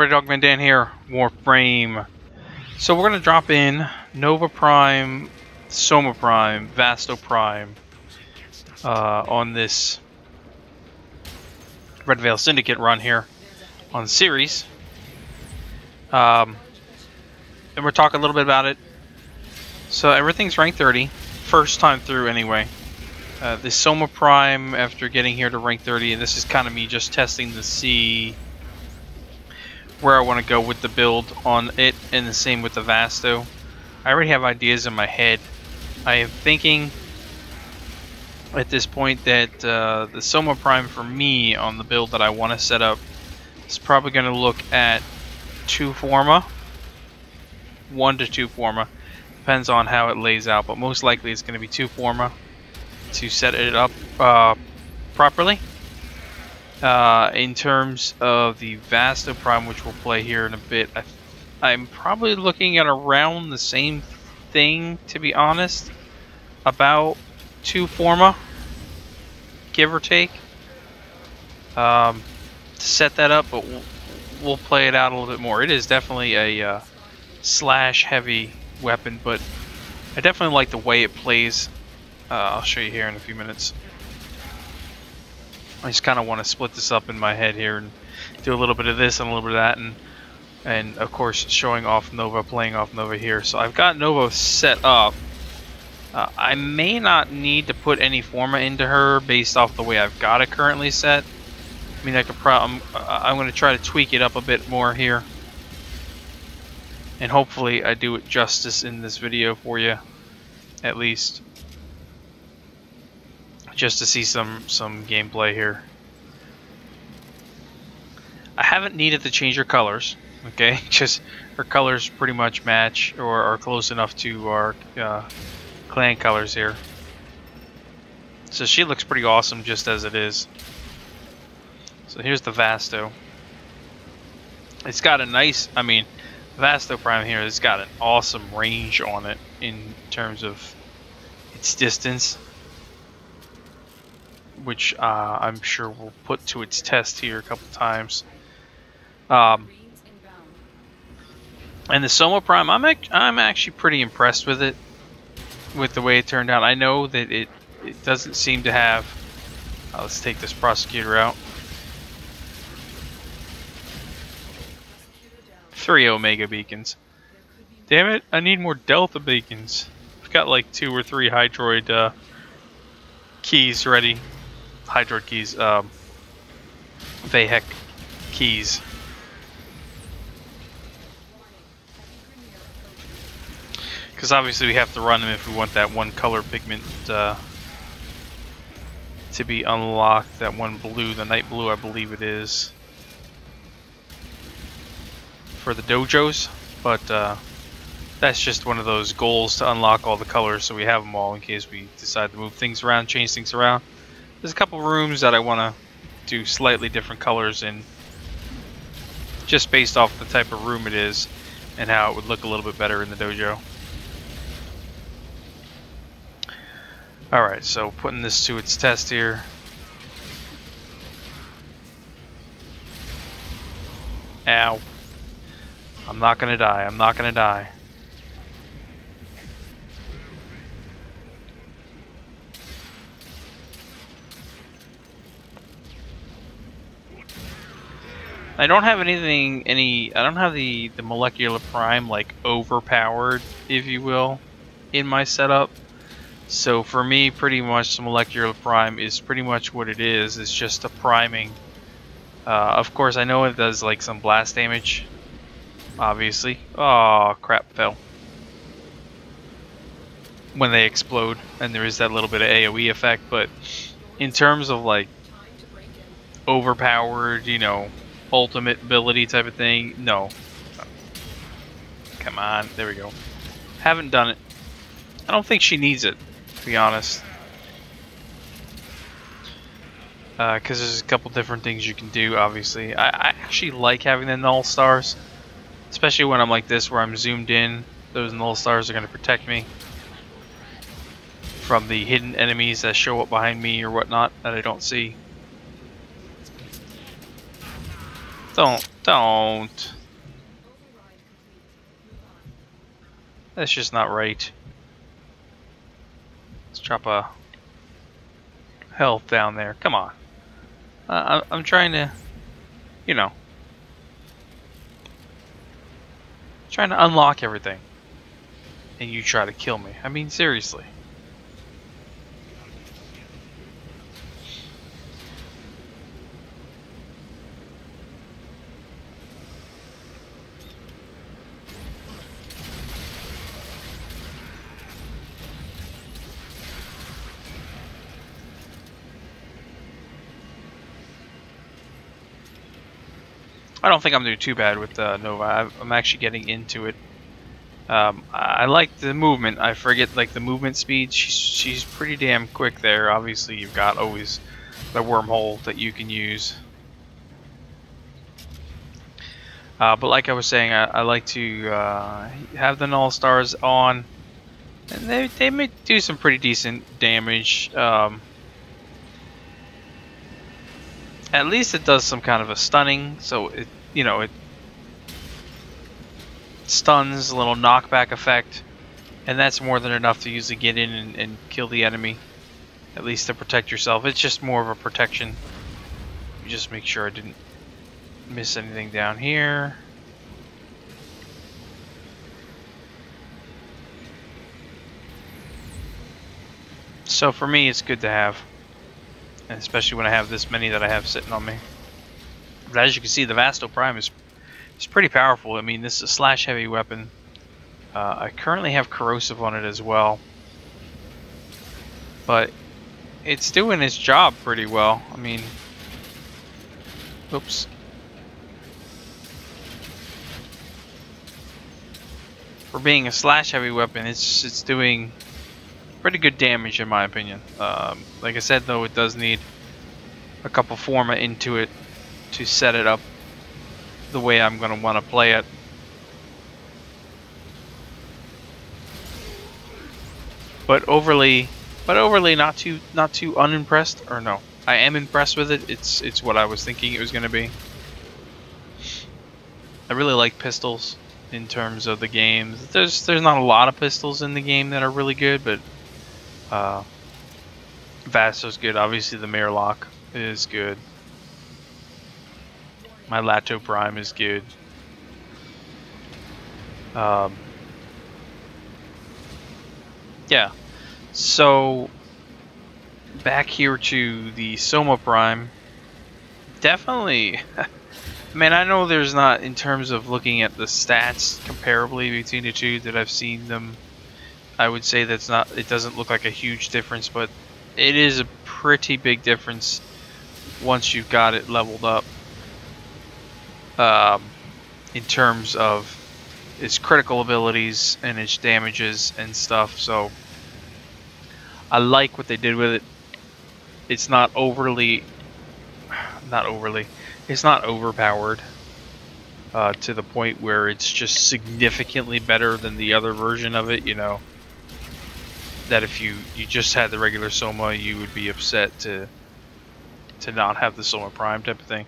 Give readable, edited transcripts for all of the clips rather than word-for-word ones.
everybody, Dogman Dan here, Warframe. So we're going to drop in Nova Prime, Soma Prime, Vasto Prime on this Red Veil Syndicate run here on series. And we're talking a little bit about it. So everything's rank 30, first time through anyway. The Soma Prime after getting here to rank 30, and this is kind of me just testing to see where I want to go with the build on it, and the same with the Vasto. I already have ideas in my head. I am thinking at this point that the Soma Prime for me on the build that I want to set up is probably going to look at 2 Forma, 1 to 2 Forma, depends on how it lays out, but most likely it's going to be 2 Forma to set it up properly. In terms of the Vasto Prime, which we'll play here in a bit, I'm probably looking at around the same thing, to be honest. About 2 Forma, give or take. To set that up, but we'll play it out a little bit more. It is definitely a slash heavy weapon, but I definitely like the way it plays. I'll show you here in a few minutes. I just kind of want to split this up in my head here and do a little bit of this and a little bit of that, and of course showing off Nova, playing off Nova here. So I've got Nova set up. I may not need to put any Forma into her based off the way I've got it currently set. I mean, I'm going to try to tweak it up a bit more here, and hopefully I do it justice in this video for you, at least. Just to see some gameplay here. I haven't needed to change her colors, okay? Just her colors pretty much match or are close enough to our clan colors here. So she looks pretty awesome just as it is. So here's the Vasto. It's got a nice, I mean, Vasto Prime here, it's got an awesome range on it in terms of its distance, which I'm sure we'll put to its test here a couple times. And the Soma Prime, I'm actually pretty impressed with it, with the way it turned out. I know that it doesn't seem to have. Let's take this prosecutor out. 3 Omega beacons. Damn it! I need more Delta beacons. I've got like 2 or 3 Hydroid keys ready. Hydroid keys, Vahek keys. Because obviously we have to run them if we want that one color pigment to be unlocked. That one blue, the night blue, I believe it is, for the dojos. But that's just one of those goals to unlock all the colors, so we have them all in case we decide to move things around, change things around. There's a couple rooms that I want to do slightly different colors in, just based off the type of room it is and how it would look a little bit better in the dojo. Alright, so putting this to its test here. Ow. I'm not gonna die, I'm not gonna die. I don't have anything, I don't have the molecular prime like overpowered, if you will, in my setup. So for me, pretty much the molecular prime is pretty much what it is. It's just a priming. Of course, I know it does like some blast damage, obviously. Oh, crap, fell. When they explode, and there is that little bit of AoE effect, but in terms of like overpowered, you know, ultimate ability type of thing, no. Come on, there we go. Haven't done it. I don't think she needs it, to be honest, because there's a couple different things you can do. Obviously, I actually like having the null stars, especially when I'm like this where I'm zoomed in. Those null stars are going to protect me from the hidden enemies that show up behind me or whatnot that I don't see. Don't. That's just not right. Let's drop a health down there. Come on. I'm trying to, you know, trying to unlock everything. And you try to kill me. I mean, seriously. I don't think I'm doing too bad with Nova. I'm actually getting into it. I like the movement. I forget like the movement speed. She's pretty damn quick there. Obviously, you've got always the wormhole that you can use. But like I was saying, I like to have the null stars on, and they may do some pretty decent damage. At least it does some kind of a stunning, so it, you know, it stuns, a little knockback effect, and that's more than enough to usually get in and kill the enemy, at least to protect yourself. It's just more of a protection. You just make sure I didn't miss anything down here. So for me, it's good to have. And especially when I have this many that I have sitting on me. But as you can see, the Vasto Prime is pretty powerful. I mean, this is a slash heavy weapon. I currently have corrosive on it as well. But it's doing its job pretty well. I mean, oops. For being a slash heavy weapon, it's doing pretty good damage in my opinion. Like I said though, it does need a couple forma into it to set it up the way I'm going to want to play it. But overly not too unimpressed, or no. I am impressed with it. It's what I was thinking it was going to be. I really like pistols in terms of the games. There's not a lot of pistols in the game that are really good, but Vasto's good. Obviously the Marelock is good. My Lato Prime is good. Yeah. So back here to the Soma Prime. Definitely. I mean, I know there's not, in terms of looking at the stats comparably between the two that I've seen them, I would say that's not, it doesn't look like a huge difference, but it is a pretty big difference once you've got it leveled up, in terms of its critical abilities and its damages and stuff. So I like what they did with it. It's not it's not overpowered to the point where it's just significantly better than the other version of it, you know. That if you just had the regular Soma, you would be upset to not have the Soma Prime type of thing.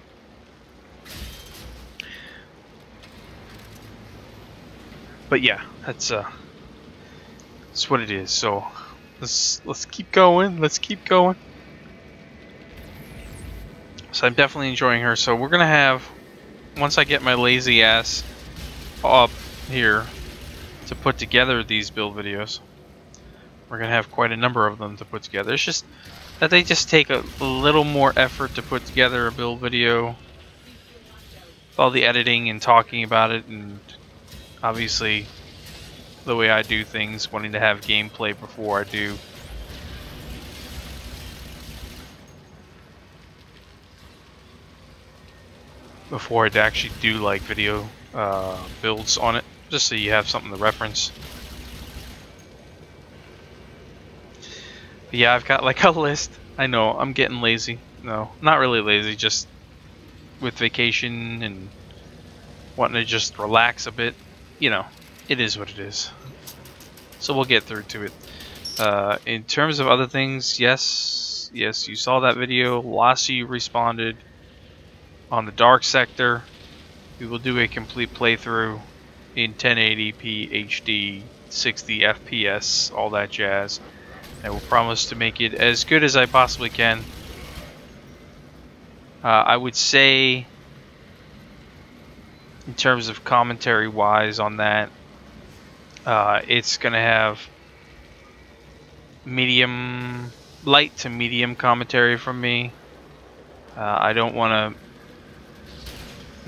But yeah, that's what it is. So let's keep going. Let's keep going. So I'm definitely enjoying her. So we're gonna have, once I get my lazy ass up here to put together these build videos, we're gonna have quite a number of them to put together. It's just that they just take a little more effort to put together a build video. With all the editing and talking about it, and obviously the way I do things, wanting to have gameplay before I do. Before I'd actually do like video builds on it, just so you have something to reference. But yeah, I've got like a list. I know, I'm getting lazy. No, not really lazy, just with vacation and wanting to just relax a bit. You know, it is what it is. So we'll get through to it. In terms of other things, yes, you saw that video. Lassie responded on the dark sector. we will do a complete playthrough in 1080p HD, 60 FPS, all that jazz. I will promise to make it as good as I possibly can. I would say, in terms of commentary wise on that, it's gonna have medium, light to medium commentary from me. I don't want to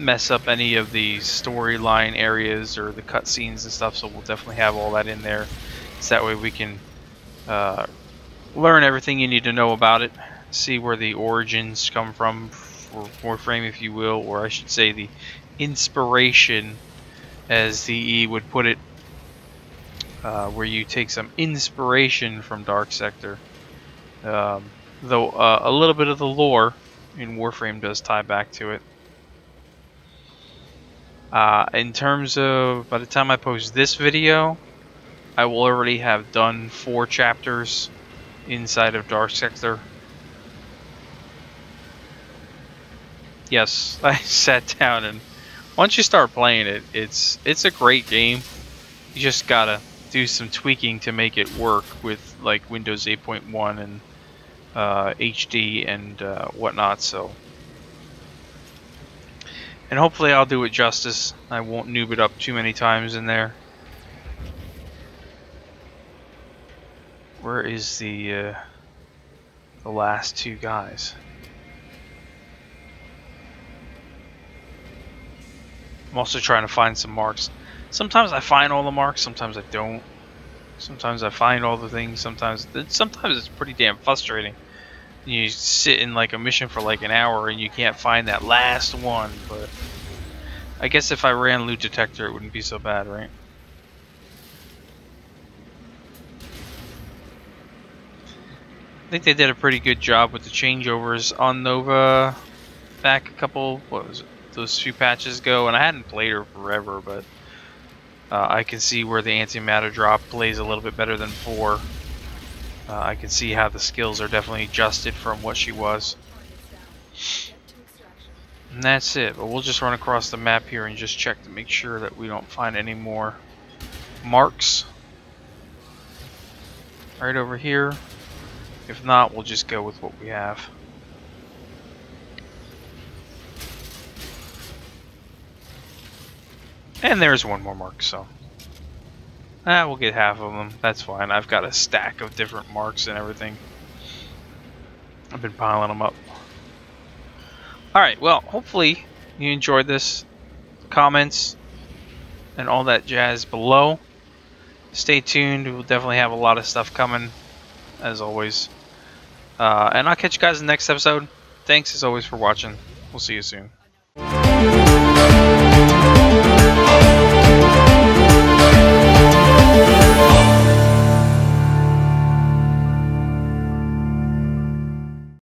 mess up any of the storyline areas or the cutscenes and stuff, so we'll definitely have all that in there. So that way we can learn everything you need to know about it, see where the origins come from for Warframe, if you will, or I should say the inspiration, as DE would put it, where you take some inspiration from Dark Sector. Though a little bit of the lore in Warframe does tie back to it. In terms of, by the time I post this video, I will already have done 4 chapters inside of Dark Sector. Yes, I sat down, and once you start playing it, it's a great game. You just gotta do some tweaking to make it work with like Windows 8.1 and HD and whatnot. So, and hopefully I'll do it justice. I won't noob it up too many times in there. Where is the last 2 guys? I'm also trying to find some marks. Sometimes I find all the marks, sometimes I don't. Sometimes I find all the things, sometimes it's pretty damn frustrating. You sit in like a mission for like an hour and you can't find that last one, but I guess if I ran loot detector it wouldn't be so bad, right? I think they did a pretty good job with the changeovers on Nova back a couple, what was it, those few patches ago, and I hadn't played her forever, but I can see where the antimatter drop plays a little bit better than 4. I can see how the skills are definitely adjusted from what she was. And that's it, but we'll just run across the map here and just check to make sure that we don't find any more marks right over here. If not, we'll just go with what we have. And there's one more mark, so we'll get half of them. That's fine. I've got a stack of different marks and everything. I've been piling them up. Alright, well, hopefully you enjoyed this. Comments and all that jazz below. Stay tuned. We'll definitely have a lot of stuff coming, as always. And I'll catch you guys in the next episode. Thanks, as always, for watching. We'll see you soon.